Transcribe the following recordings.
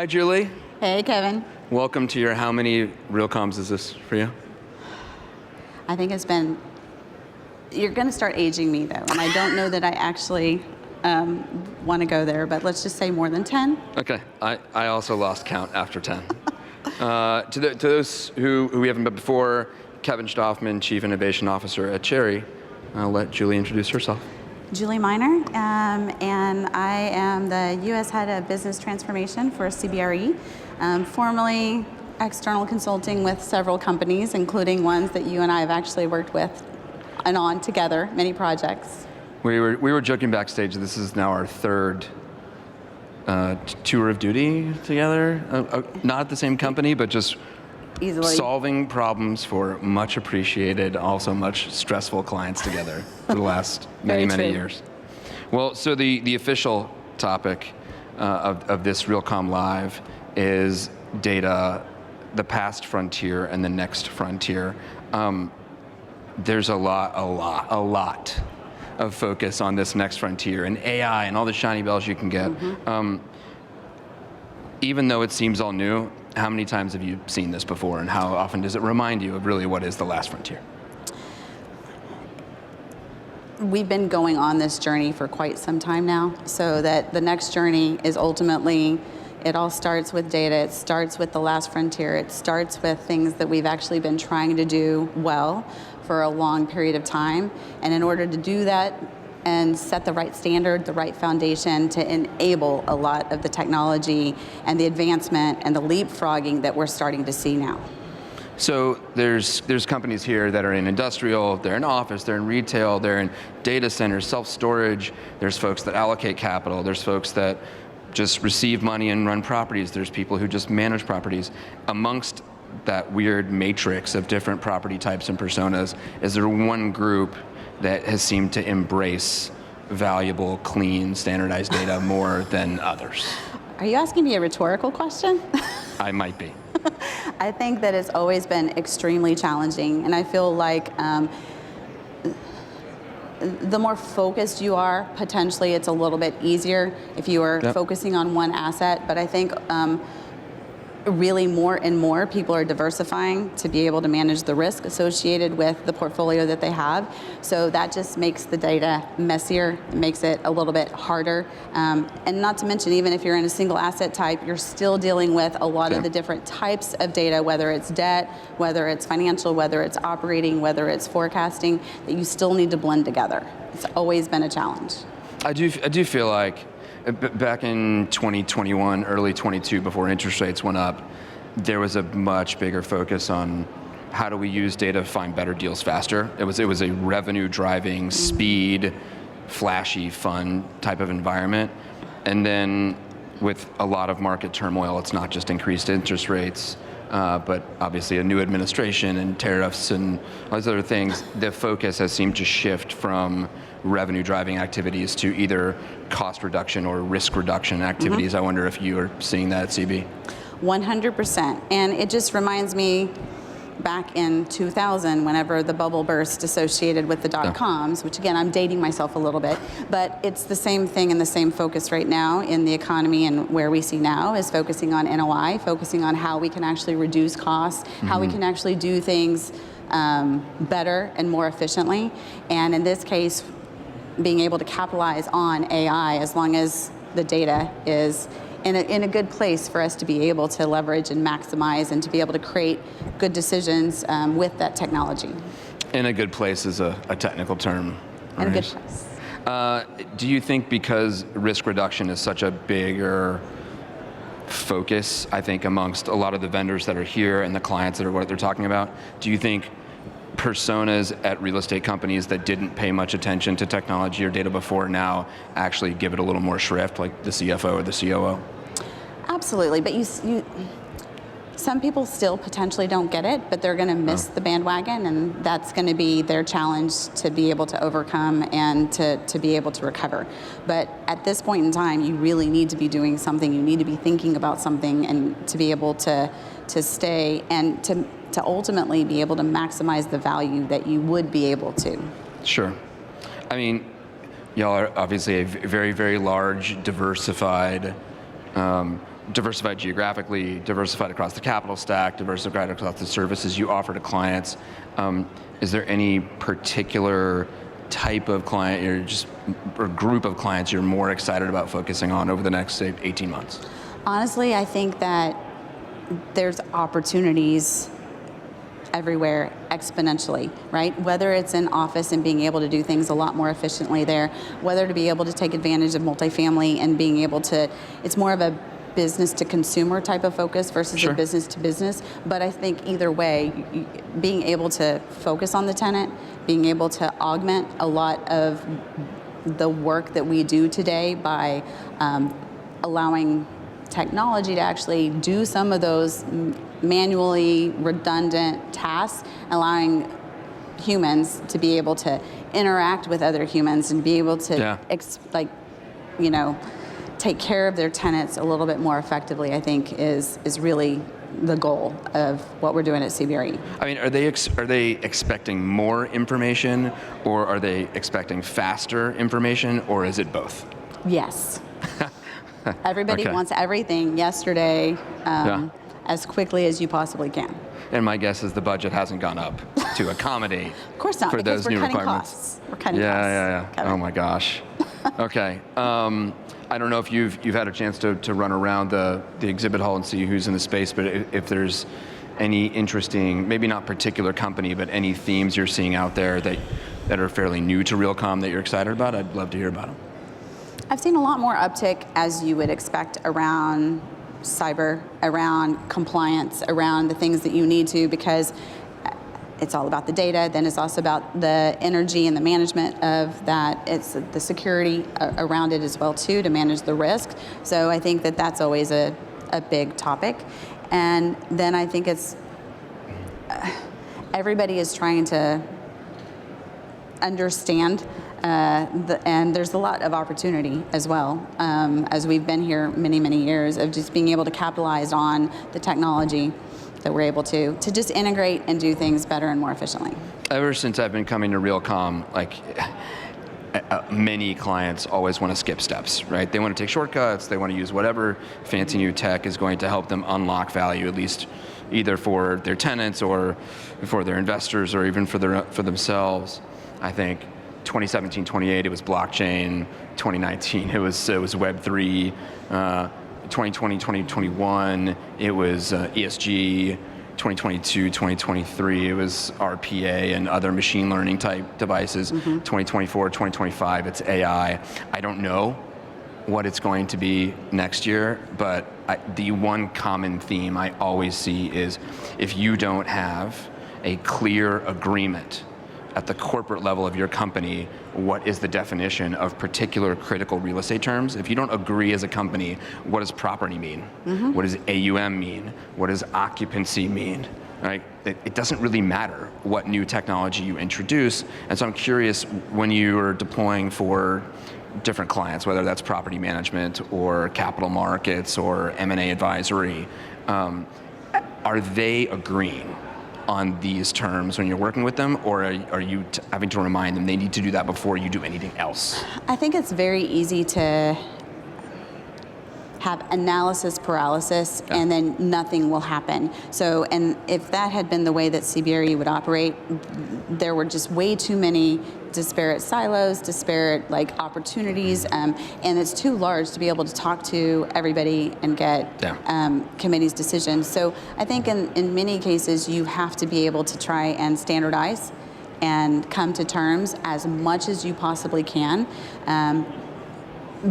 Hi, Julie. Hey, Kevin. Welcome to your, how many Realcomms is this for you? I think it's been, you're going to start aging me, though, and I don't know that I actually want to go there, but let's just say more than 10. Okay, I also lost count after 10. To those who we haven't met before, Kevin Shtofman, Chief Innovation Officer at Cherre. I'll let Julie introduce herself. Julie Miner, and I am the U.S. Head of Business Transformation for CBRE, formerly external consulting with several companies, including ones that you and I have actually worked with and on together, many projects. We were joking backstage, this is now our third tour of duty together. Not at the same company, but just easily solving problems for much appreciated, also much stressful clients together for the last many years. Well, so the official topic of this Realcomm Live is data, the past frontier and the next frontier. There's a lot of focus on this next frontier and AI and all the shiny bells you can get. Even though it seems all new, how many times have you seen this before, and how often does it remind you of really what is the last frontier? We've been going on this journey for quite some time now, so that the next journey is ultimately, it all starts with data, it starts with the last frontier, it starts with things that we've actually been trying to do well for a long period of time. And in order to do that and set the right standard, the right foundation to enable a lot of the technology and the advancement and the leapfrogging that we're starting to see now. So there's companies here that are in industrial, they're in office, they're in retail, they're in data centers, self-storage. There's folks that allocate capital. There's folks that just receive money and run properties. There's people who just manage properties. Amongst that weird matrix of different property types and personas, is there one group that has seemed to embrace valuable, clean, standardized data more than others? Are you asking me a rhetorical question? I might be. I think that it's always been extremely challenging, and I feel like the more focused you are, potentially it's a little bit easier if you are focusing on one asset, but I think really more and more people are diversifying to be able to manage the risk associated with the portfolio that they have. So that just makes the data messier, it makes it a little bit harder. And not to mention, even if you're in a single asset type, you're still dealing with a lot of the different types of data, whether it's debt, whether it's financial, whether it's operating, whether it's forecasting, that you still need to blend together. It's always been a challenge. I do feel like back in 2021, early 22, before interest rates went up, there was a much bigger focus on how do we use data to find better deals faster. It was a revenue-driving, speed, flashy, fun type of environment. And then with a lot of market turmoil, it's not just increased interest rates, but obviously a new administration and tariffs and all these other things. The focus has seemed to shift from revenue-driving activities to either cost reduction or risk reduction activities. I wonder if you are seeing that at CB. 100%. And it just reminds me back in 2000, whenever the bubble burst associated with the dot-coms, which again, I'm dating myself a little bit, but it's the same thing and the same focus right now in the economy, and where we see now is focusing on NOI, focusing on how we can actually reduce costs, how we can actually do things better and more efficiently. And in this case, being able to capitalize on AI, as long as the data is in a good place for us to be able to leverage and maximize and to be able to create good decisions with that technology. In a good place is a technical term. In a good place. Do you think because risk reduction is such a bigger focus, I think, amongst a lot of the vendors that are here and the clients that are what they're talking about, do you think personas at real estate companies that didn't pay much attention to technology or data before now actually give it a little more shrift, like the CFO or the COO? Absolutely, but some people still potentially don't get it, but they're going to miss the bandwagon, and that's going to be their challenge to be able to overcome and to be able to recover. But at this point in time, you really need to be doing something. You need to be thinking about something, and to be able to stay and to ultimately be able to maximize the value that you would be able to. Sure. I mean, y'all are obviously a very, very large, diversified diversified geographically, diversified across the capital stack, diversified across the services you offer to clients. Is there any particular type of client or group of clients you're more excited about focusing on over the next, say, 18 months? Honestly, I think that there's opportunities everywhere exponentially, right? Whether it's in office and being able to do things a lot more efficiently there, whether to be able to take advantage of multifamily and being able to, it's more of a business to consumer type of focus versus Sure. a business to business. But I think either way, being able to focus on the tenant, being able to augment a lot of the work that we do today by allowing technology to actually do some of those manually redundant tasks, allowing humans to be able to interact with other humans and be able to take care of their tenants a little bit more effectively, I think is really the goal of what we're doing at CBRE. I mean, are they expecting more information, or are they expecting faster information, or is it both? Yes. Everybody Okay. wants everything yesterday, as quickly as you possibly can. And my guess is the budget hasn't gone up to accommodate Of course not, for because those we're new cutting requirements. costs. We're cutting costs. Yeah. Kevin. Oh my gosh. Okay. I don't know if you've had a chance to run around the exhibit hall and see who's in the space, but if there's any interesting, maybe not particular company, but any themes you're seeing out there that are fairly new to Realcomm that you're excited about, I'd love to hear about them. I've seen a lot more uptick, as you would expect, around cyber, around compliance, around the things that you need to, because it's all about the data, then it's also about the energy and the management of that. It's the security around it as well too, to manage the risk. So I think that that's always a big topic. And then I think it's, everybody is trying to understand and there's a lot of opportunity as well, as we've been here many, many years, of just being able to capitalize on the technology that we're able to just integrate and do things better and more efficiently. Ever since I've been coming to Realcomm, many clients always want to skip steps, right? They want to take shortcuts, they want to use whatever fancy new tech is going to help them unlock value, at least either for their tenants or for their investors or even for themselves. I think 2017, 2018, it was blockchain. 2019, it was Web3. 2020, 2021, it was ESG. 2022, 2023, it was RPA and other machine learning type devices. 2024, 2025, it's AI. I don't know what it's going to be next year, but the one common theme I always see is if you don't have a clear agreement at the corporate level of your company, what is the definition of particular critical real estate terms? If you don't agree as a company, what does property mean? What does AUM mean? What does occupancy mean? Right? It doesn't really matter what new technology you introduce. And so I'm curious, when you are deploying for different clients, whether that's property management or capital markets or M&A advisory, are they agreeing on these terms when you're working with them, or are you having to remind them they need to do that before you do anything else? I think it's very easy to have analysis paralysis and then nothing will happen. So, and if that had been the way that CBRE would operate, there were just way too many disparate silos, disparate opportunities, and it's too large to be able to talk to everybody and get committee's decisions. So I think in many cases you have to be able to try and standardize and come to terms as much as you possibly can.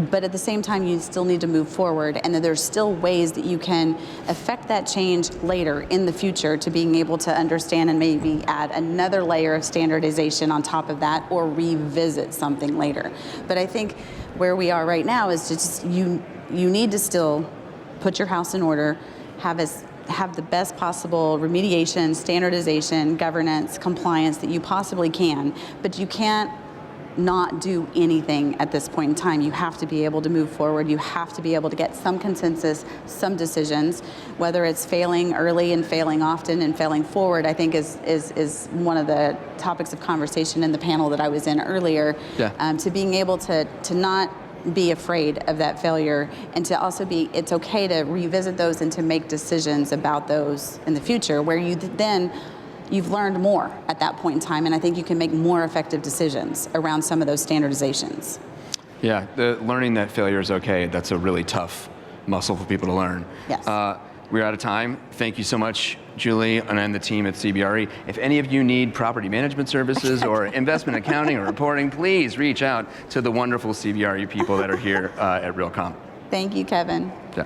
But at the same time, you still need to move forward, and that there's still ways that you can affect that change later in the future to being able to understand and maybe add another layer of standardization on top of that, or revisit something later. But I think where we are right now is just you need to still put your house in order, have the best possible remediation, standardization, governance, compliance that you possibly can, but you can't not do anything at this point in time. You have to be able to move forward. You have to be able to get some consensus, some decisions, whether it's failing early and failing often and failing forward, I think is one of the topics of conversation in the panel that I was in earlier. To being able to not be afraid of that failure, and to also be, it's okay to revisit those and to make decisions about those in the future, where you've learned more at that point in time, and I think you can make more effective decisions around some of those standardizations. Yeah, learning that failure is okay, that's a really tough muscle for people to learn. Yes. We're out of time. Thank you so much, Julie, and the team at CBRE. If any of you need property management services or investment accounting or reporting, please reach out to the wonderful CBRE people that are here at Realcomm. Thank you, Kevin. Yeah.